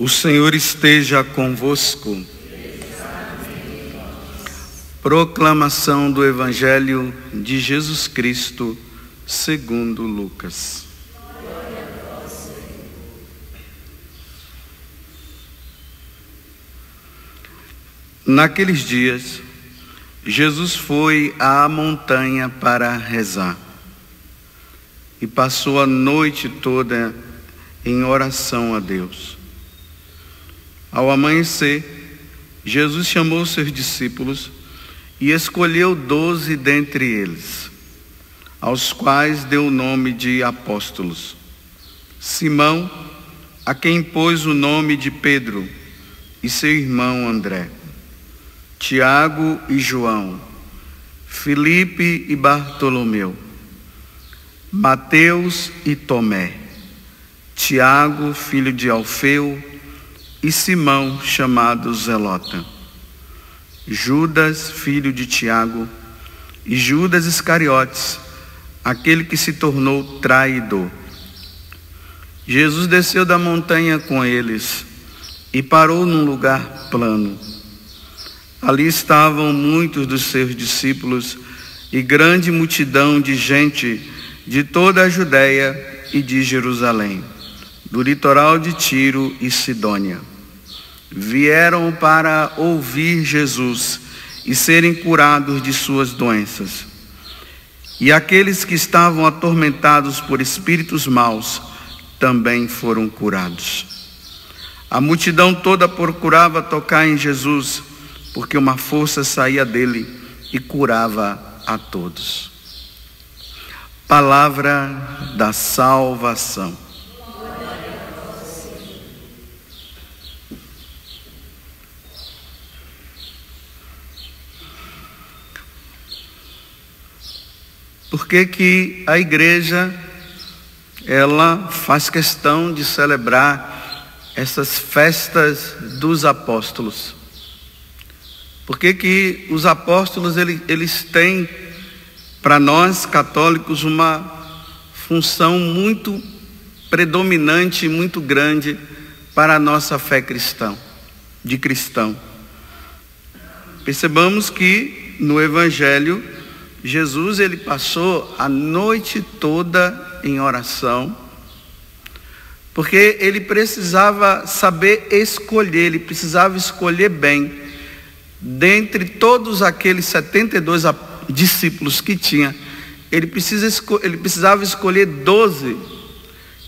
O Senhor esteja convosco. Proclamação do Evangelho de Jesus Cristo, segundo Lucas. Naqueles dias, Jesus foi à montanha para rezar e passou a noite toda em oração a Deus. Ao amanhecer, Jesus chamou seus discípulos e escolheu 12 dentre eles, aos quais deu o nome de apóstolos. Simão, a quem pôs o nome de Pedro, e seu irmão André, Tiago e João, Filipe e Bartolomeu, Mateus e Tomé, Tiago, filho de Alfeu, e Simão, chamado Zelota, Judas, filho de Tiago, e Judas Iscariotes, aquele que se tornou traidor. Jesus desceu da montanha com eles e parou num lugar plano. Ali estavam muitos dos seus discípulos e grande multidão de gente de toda a Judéia e de Jerusalém, do litoral de Tiro e Sidônia. Vieram para ouvir Jesus e serem curados de suas doenças. E aqueles que estavam atormentados por espíritos maus também foram curados. A multidão toda procurava tocar em Jesus, porque uma força saía dele e curava a todos. Palavra da salvação. Por que a igreja, ela faz questão de celebrar essas festas dos apóstolos? Por que os apóstolos, eles têm, para nós católicos, uma função muito predominante, muito grande para a nossa fé cristã, de cristão? Percebamos que no Evangelho, Jesus, ele passou a noite toda em oração, porque ele precisava saber escolher, ele precisava escolher bem, dentre todos aqueles 72 discípulos que tinha, ele precisava escolher 12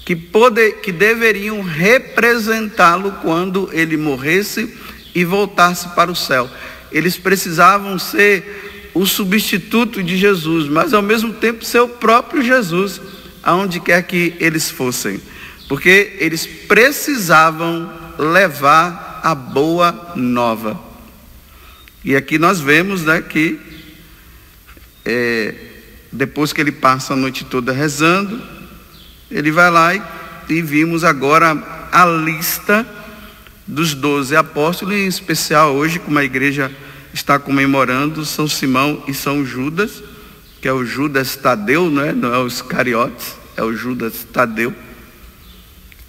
que deveriam representá-lo quando ele morresse e voltasse para o céu. Eles precisavam ser o substituto de Jesus, mas ao mesmo tempo ser o próprio Jesus, aonde quer que eles fossem, porque eles precisavam levar a boa nova. E aqui nós vemos, que depois que ele passa a noite toda rezando, ele vai lá e vimos agora a lista dos 12 apóstolos, em especial hoje, como a igreja está comemorando, São Simão e São Judas, que é o Judas Tadeu, não é o Iscariotes, é o Judas Tadeu,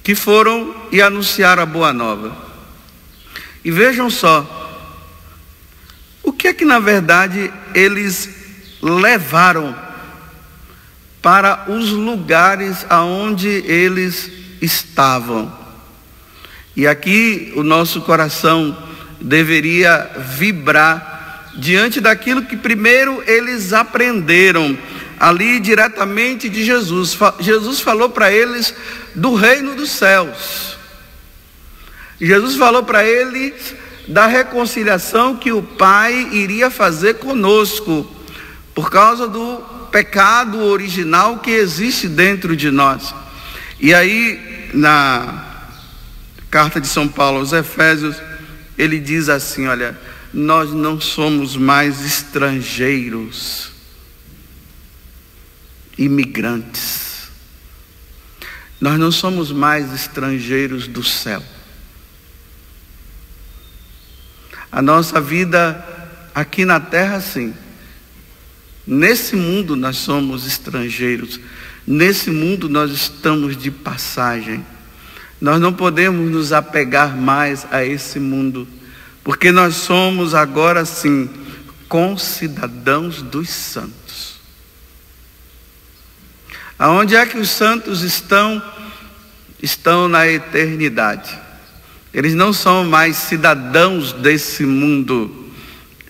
que foram e anunciaram a boa nova. E vejam só, o que é que na verdade eles levaram para os lugares aonde eles estavam? E aqui o nosso coração deveria vibrar diante daquilo que primeiro eles aprenderam ali diretamente de Jesus. Jesus falou para eles do reino dos céus. Jesus falou para eles da reconciliação que o Pai iria fazer conosco, por causa do pecado original que existe dentro de nós. E aí, na carta de São Paulo aos Efésios, ele diz assim, olha, nós não somos mais estrangeiros, imigrantes. Nós não somos mais estrangeiros do céu. A nossa vida aqui na terra, sim. Nesse mundo nós somos estrangeiros. Nesse mundo nós estamos de passagem. Nós não podemos nos apegar mais a esse mundo, porque nós somos agora sim concidadãos dos santos. Aonde é que os santos estão? Estão na eternidade. Eles não são mais cidadãos desse mundo,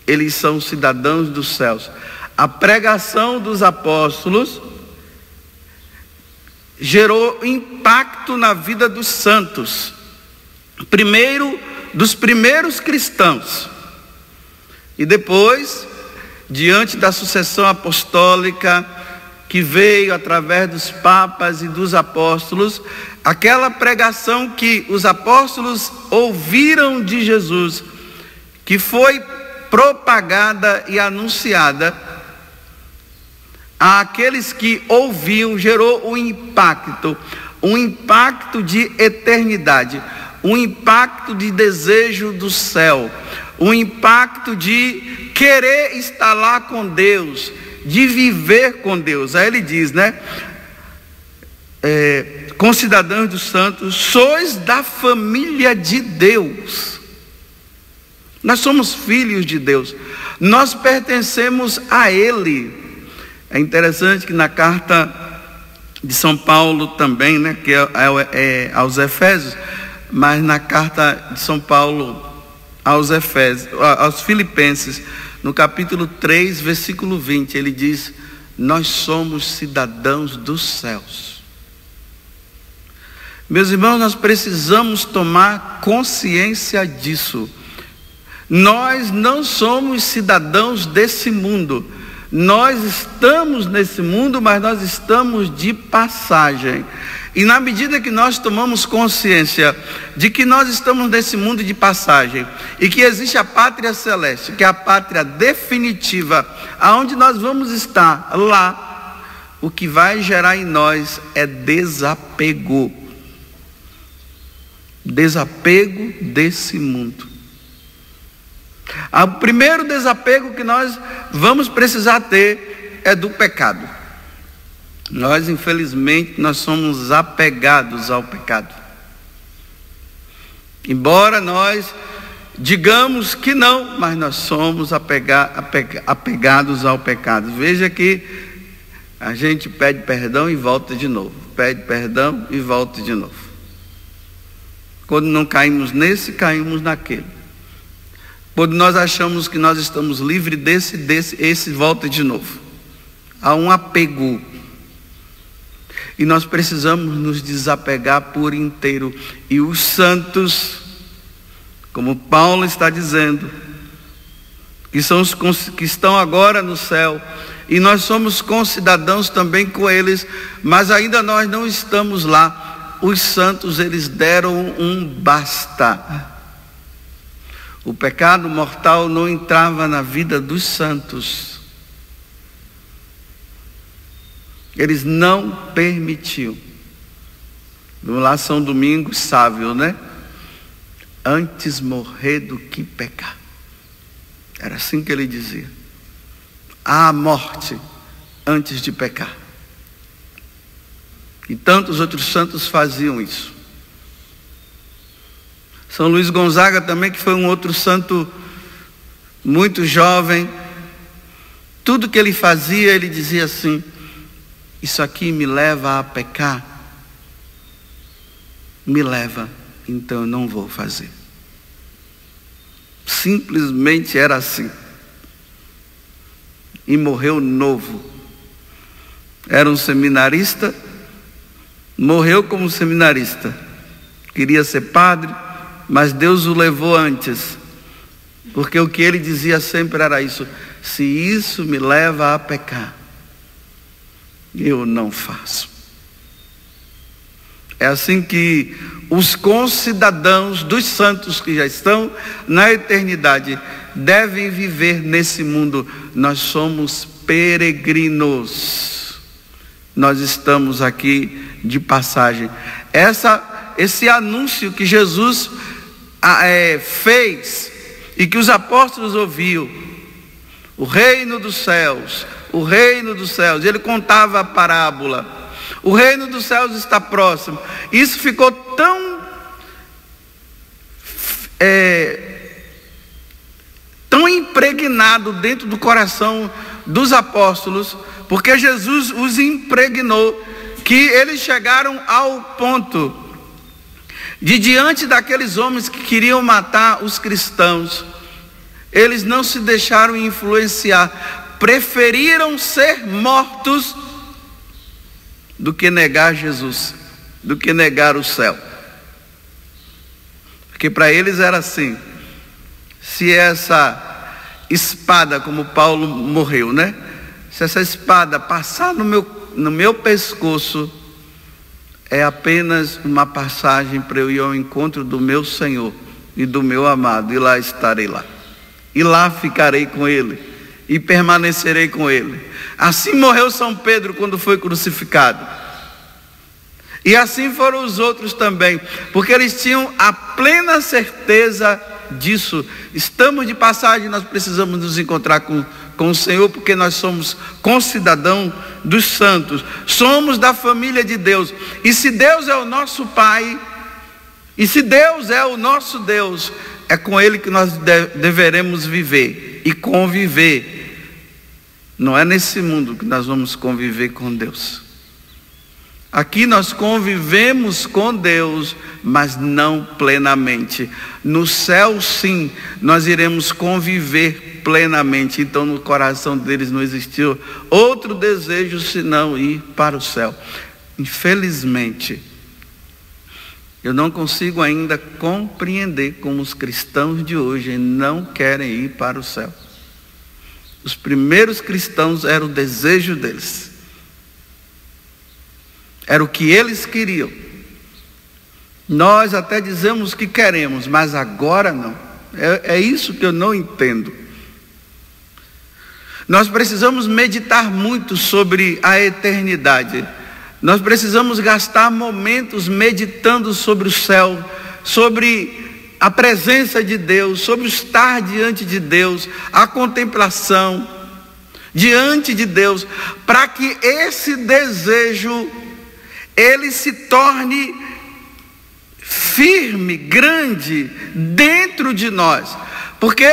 eles são cidadãos dos céus. A pregação dos apóstolos gerou impacto na vida dos santos, primeiro dos primeiros cristãos, e depois, diante da sucessão apostólica que veio através dos papas e dos apóstolos, aquela pregação que os apóstolos ouviram de Jesus, que foi propagada e anunciada àqueles que ouviam, gerou um impacto de eternidade, um impacto de desejo do céu, um impacto de querer estar lá com Deus, de viver com Deus. Aí ele diz, né? Concidadãos dos santos, sois da família de Deus. Nós somos filhos de Deus, nós pertencemos a Ele. É interessante que na carta de São Paulo também, né, que é aos Efésios, mas na carta de São Paulo aos Filipenses, no capítulo 3, versículo 20, ele diz: nós somos cidadãos dos céus. Meus irmãos, nós precisamos tomar consciência disso. Nós não somos cidadãos desse mundo. Nós estamos nesse mundo, mas nós estamos de passagem. E na medida que nós tomamos consciência de que nós estamos nesse mundo de passagem e que existe a pátria celeste, que é a pátria definitiva, aonde nós vamos estar lá, o que vai gerar em nós é desapego. Desapego desse mundo. O primeiro desapego que nós vamos precisar ter é do pecado. Nós, infelizmente, nós somos apegados ao pecado. Embora nós digamos que não, mas nós somos apegados ao pecado. Veja que a gente pede perdão e volta de novo. Pede perdão e volta de novo. Quando não caímos nesse, caímos naquele. Quando nós achamos que nós estamos livres esse volta de novo. Há um apego. E nós precisamos nos desapegar por inteiro. E os santos, como Paulo está dizendo, que são os que estão agora no céu, e nós somos concidadãos também com eles, mas ainda nós não estamos lá. Os santos, eles deram um basta. O pecado mortal não entrava na vida dos santos. Eles não permitiam. Lá São Domingos sábio, né? Antes morrer do que pecar. Era assim que ele dizia. Há a morte antes de pecar. E tantos outros santos faziam isso. São Luís Gonzaga também, que foi um outro santo muito jovem. Tudo que ele fazia, ele dizia assim: isso aqui me leva a pecar. Me leva, então eu não vou fazer. Simplesmente era assim. E morreu novo. Era um seminarista, morreu como seminarista. Queria ser padre, mas Deus o levou antes. Porque o que ele dizia sempre era isso: se isso me leva a pecar, eu não faço. É assim que os concidadãos dos santos que já estão na eternidade devem viver nesse mundo. Nós somos peregrinos. Nós estamos aqui de passagem. Esse anúncio que Jesus fez e que os apóstolos ouviam, o reino dos céus, o reino dos céus. Ele contava a parábola. O reino dos céus está próximo. Isso ficou tão tão impregnado dentro do coração dos apóstolos, porque Jesus os impregnou, que eles chegaram ao ponto de, diante daqueles homens que queriam matar os cristãos, eles não se deixaram influenciar, preferiram ser mortos do que negar Jesus, do que negar o céu. Porque para eles era assim: se essa espada, como Paulo morreu, né? Se essa espada passar no meu pescoço, é apenas uma passagem para eu ir ao encontro do meu Senhor e do meu amado, e lá estarei lá. E lá ficarei com Ele, e permanecerei com Ele. Assim morreu São Pedro quando foi crucificado. E assim foram os outros também, porque eles tinham a plena certeza disso. Estamos de passagem, nós precisamos nos encontrar com o Senhor, porque nós somos concidadãos dos santos, somos da família de Deus. E se Deus é o nosso Pai, e se Deus é o nosso Deus, é com Ele que nós deveremos viver e conviver. Não é nesse mundo que nós vamos conviver com Deus. Aqui nós convivemos com Deus, mas não plenamente. No céu, sim, nós iremos conviver plenamente. Então no coração deles não existiu outro desejo senão ir para o céu. Infelizmente, eu não consigo ainda compreender como os cristãos de hoje não querem ir para o céu. Os primeiros cristãos era o desejo deles, era o que eles queriam. Nós até dizemos que queremos, mas agora não. É isso que eu não entendo. Nós precisamos meditar muito sobre a eternidade. Nós precisamos gastar momentos meditando sobre o céu, sobre a presença de Deus, sobre o estar diante de Deus, a contemplação diante de Deus, para que esse desejo ele se torne firme, grande dentro de nós, porque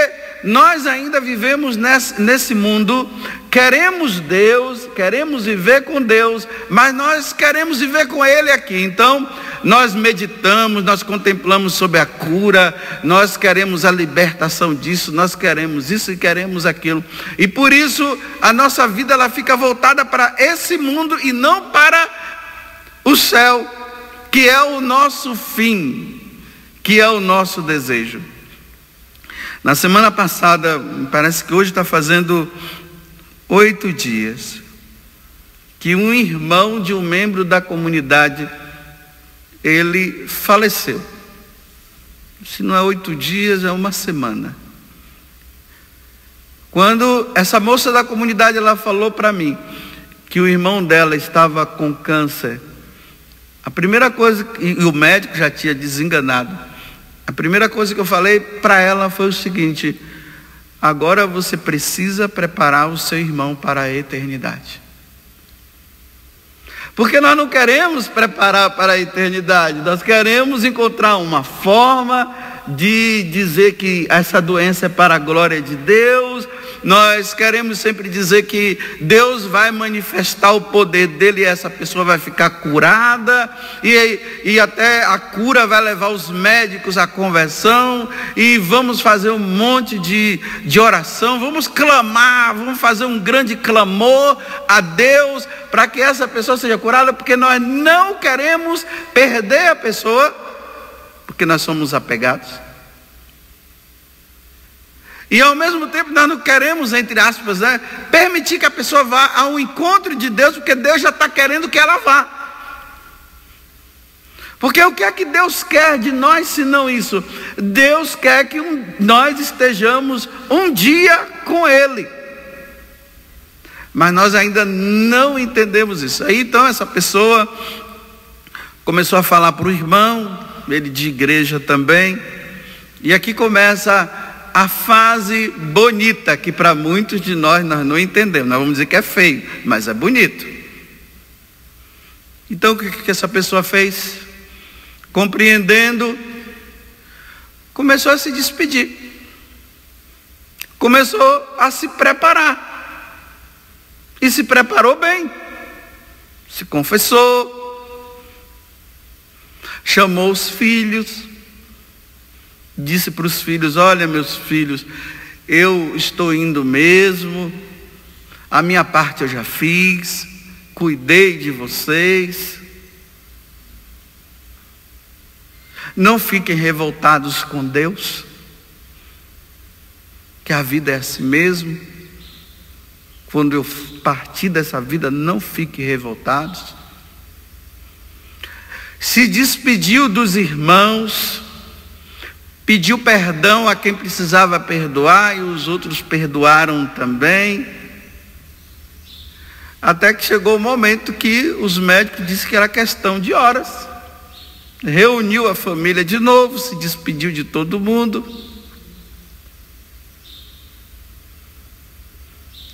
nós ainda vivemos nesse mundo, queremos Deus, queremos viver com Deus, mas nós queremos viver com Ele aqui. Então nós meditamos, nós contemplamos sobre a cura, nós queremos a libertação disso, nós queremos isso e queremos aquilo, e por isso a nossa vida ela fica voltada para esse mundo e não para o céu, que é o nosso fim, que é o nosso desejo. Na semana passada, parece que hoje está fazendo 8 dias, que um irmão de um membro da comunidade, ele faleceu. Se não é 8 dias, é uma semana. Quando essa moça da comunidade, ela falou para mim, que o irmão dela estava com câncer, a primeira coisa, e o médico já tinha desenganado, a primeira coisa que eu falei para ela foi o seguinte: agora você precisa preparar o seu irmão para a eternidade. Porque nós não queremos preparar para a eternidade, nós queremos encontrar uma forma de dizer que essa doença é para a glória de Deus. Nós queremos sempre dizer que Deus vai manifestar o poder dele e essa pessoa vai ficar curada, e até a cura vai levar os médicos à conversão, e vamos fazer um monte de oração, vamos clamar, vamos fazer um grande clamor a Deus para que essa pessoa seja curada, porque nós não queremos perder a pessoa, porque nós somos apegados. E ao mesmo tempo nós não queremos, entre aspas, permitir que a pessoa vá ao encontro de Deus, porque Deus já está querendo que ela vá. Porque o que é que Deus quer de nós senão isso? Deus quer que nós estejamos um dia com Ele. Mas nós ainda não entendemos isso. Aí então essa pessoa começou a falar para o irmão, ele de igreja também, e aqui começa a fase bonita, que para muitos de nós não entendemos. Nós vamos dizer que é feio, mas é bonito. Então o que essa pessoa fez? Compreendendo começou a se despedir, começou a se preparar, e se preparou bem, se confessou, chamou os filhos, disse para os filhos: olha, meus filhos, eu estou indo mesmo, a minha parte eu já fiz, cuidei de vocês, não fiquem revoltados com Deus, que a vida é assim mesmo. Quando eu partir dessa vida, não fiquem revoltados. Se despediu dos irmãos, pediu perdão a quem precisava perdoar, e os outros perdoaram também. Até que chegou o momento que os médicos disseram que era questão de horas. Reuniu a família de novo, se despediu de todo mundo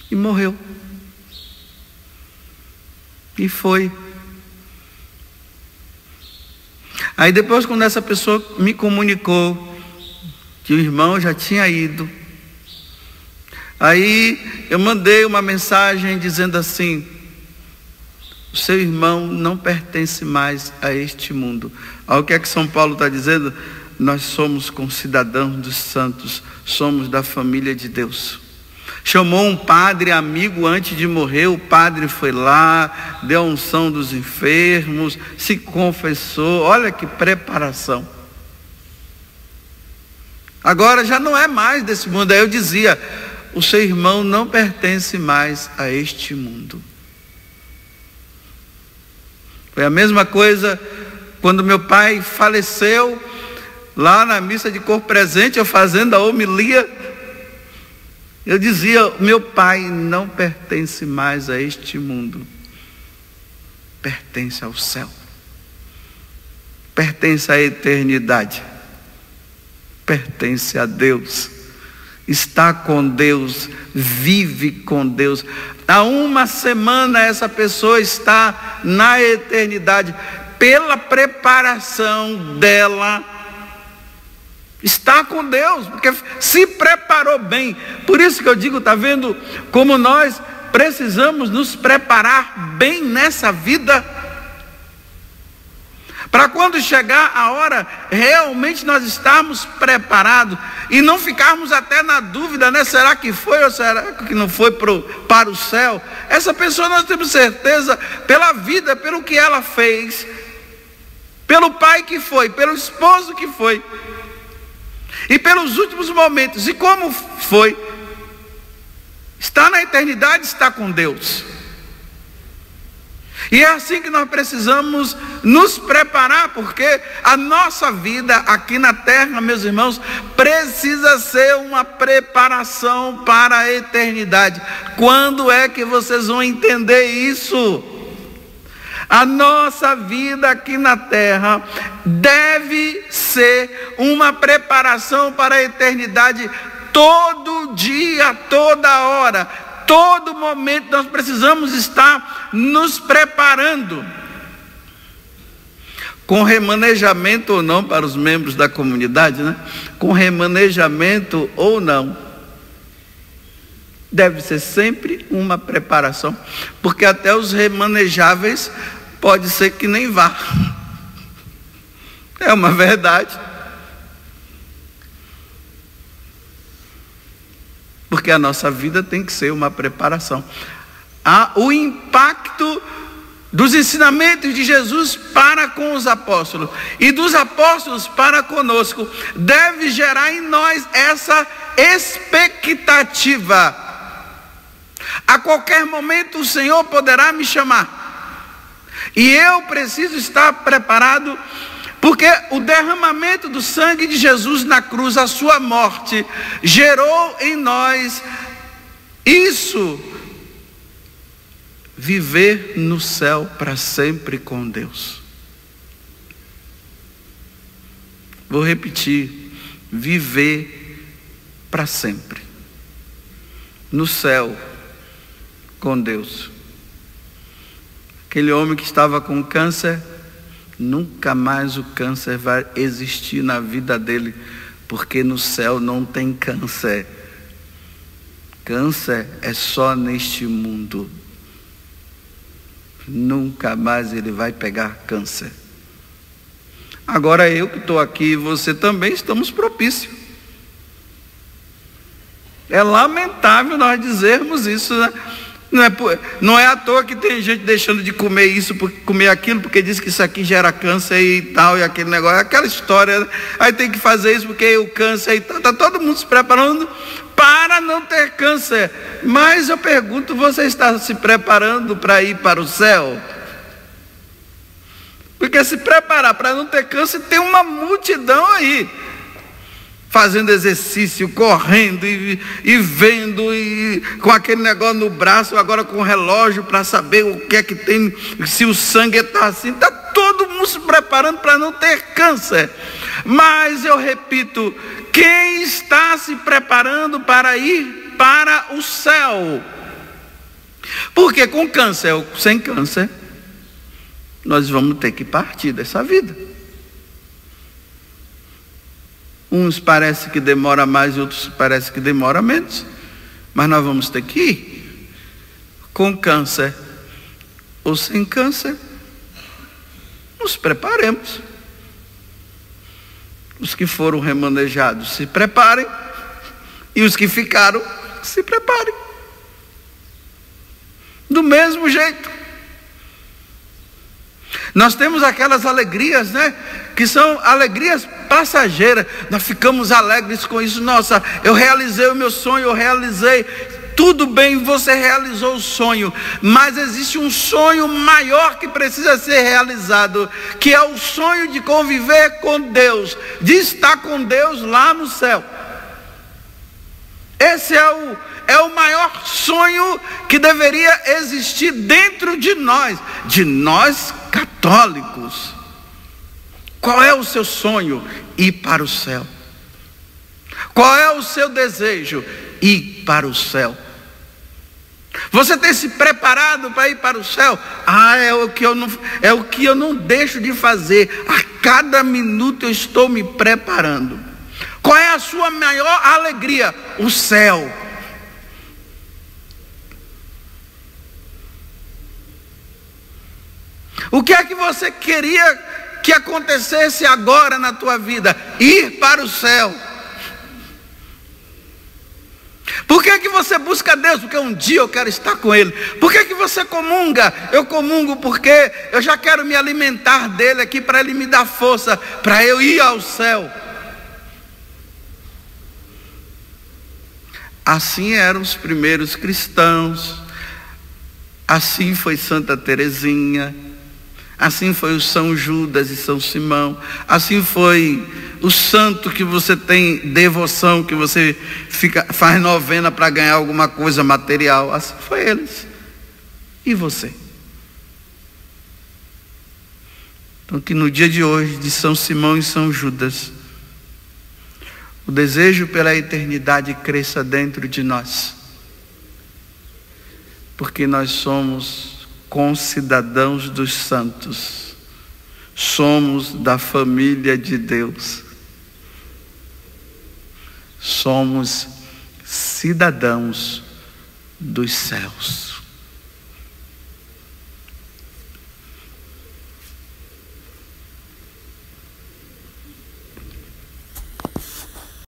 e morreu. E foi. Aí depois, quando essa pessoa me comunicou que o irmão já tinha ido, aí eu mandei uma mensagem dizendo assim: o seu irmão não pertence mais a este mundo. Ao que é que São Paulo está dizendo? Nós somos concidadãos dos santos, somos da família de Deus. Chamou um padre amigo antes de morrer, o padre foi lá, deu a unção dos enfermos, se confessou. Olha que preparação. Agora já não é mais desse mundo. Aí eu dizia: o seu irmão não pertence mais a este mundo. Foi a mesma coisa quando meu pai faleceu, lá na missa de corpo presente, eu fazendo a homilia. Eu dizia: meu pai não pertence mais a este mundo, pertence ao céu, pertence à eternidade, pertence a Deus, está com Deus, vive com Deus. Há uma semana essa pessoa está na eternidade, pela preparação dela, está com Deus, porque se preparou bem. Por isso que eu digo, está vendo como nós precisamos nos preparar bem nessa vida, para quando chegar a hora, realmente nós estarmos preparados e não ficarmos até na dúvida, né? Será que foi ou será que não foi para o céu? Essa pessoa nós temos certeza, pela vida, pelo que ela fez, pelo pai que foi, pelo esposo que foi, e pelos últimos momentos, e como foi, está na eternidade, está com Deus. E é assim que nós precisamos nos preparar, porque a nossa vida aqui na terra, meus irmãos, precisa ser uma preparação para a eternidade. Quando é que vocês vão entender isso? A nossa vida aqui na terra deve ser uma preparação para a eternidade. Todo dia, toda hora, todo momento nós precisamos estar nos preparando. Com remanejamento ou não, para os membros da comunidade, né? Com remanejamento ou não, deve ser sempre uma preparação, porque até os remanejáveis pode ser que nem vá. É uma verdade. Porque a nossa vida tem que ser uma preparação. O impacto dos ensinamentos de Jesus para com os apóstolos e dos apóstolos para conosco deve gerar em nós essa expectativa. A qualquer momento o Senhor poderá me chamar. E eu preciso estar preparado, porque o derramamento do sangue de Jesus na cruz, a sua morte, gerou em nós isso, viver no céu para sempre com Deus. Vou repetir: viver para sempre no céu com Deus. Aquele homem que estava com câncer, nunca mais o câncer vai existir na vida dele, porque no céu não tem câncer. Câncer é só neste mundo. Nunca mais ele vai pegar câncer. Agora eu que estou aqui e você também estamos propícios. É lamentável nós dizermos isso, né? Não é à toa que tem gente deixando de comer isso, comer aquilo, porque diz que isso aqui gera câncer e tal, e aquele negócio, aquela história, né? Aí tem que fazer isso porque o câncer e tal, está todo mundo se preparando para não ter câncer. Mas eu pergunto, você está se preparando para ir para o céu? Porque se preparar para não ter câncer, tem uma multidão aí, fazendo exercício, correndo e vendo, e com aquele negócio no braço, agora com o relógio para saber o que é que tem, se o sangue está assim, está todo mundo se preparando para não ter câncer. Mas eu repito, quem está se preparando para ir para o céu? Porque com câncer ou sem câncer, nós vamos ter que partir dessa vida. Uns parece que demora mais, outros parece que demora menos. Mas nós vamos ter que ir. Com câncer ou sem câncer, nos preparemos. Os que foram remanejados, se preparem. E os que ficaram, se preparem. Do mesmo jeito. Nós temos aquelas alegrias, né? Que são alegrias passageiras. Nós ficamos alegres com isso. Nossa, eu realizei o meu sonho, eu realizei. Tudo bem, você realizou o sonho. Mas existe um sonho maior que precisa ser realizado, que é o sonho de conviver com Deus, de estar com Deus lá no céu. Esse é o maior sonho que deveria existir dentro de nós católicos. Qual é o seu sonho? Ir para o céu. Qual é o seu desejo? Ir para o céu. Você tem se preparado para ir para o céu? É o que eu não deixo de fazer. A cada minuto eu estou me preparando. Qual é a sua maior alegria? O céu. O que é que você queria que acontecesse agora na tua vida? Ir para o céu. Por que você busca Deus? Porque um dia eu quero estar com Ele. Por que você comunga? Eu comungo porque eu já quero me alimentar dEle aqui, para Ele me dar força, para eu ir ao céu. Assim eram os primeiros cristãos. Assim foi Santa Teresinha. Assim foi o São Judas e São Simão. Assim foi o santo que você tem devoção, que você faz novena para ganhar alguma coisa material. Assim foi eles. E você? Então que no dia de hoje, de São Simão e São Judas, o desejo pela eternidade cresça dentro de nós. Porque nós somos concidadãos dos santos, somos da família de Deus, somos cidadãos dos céus.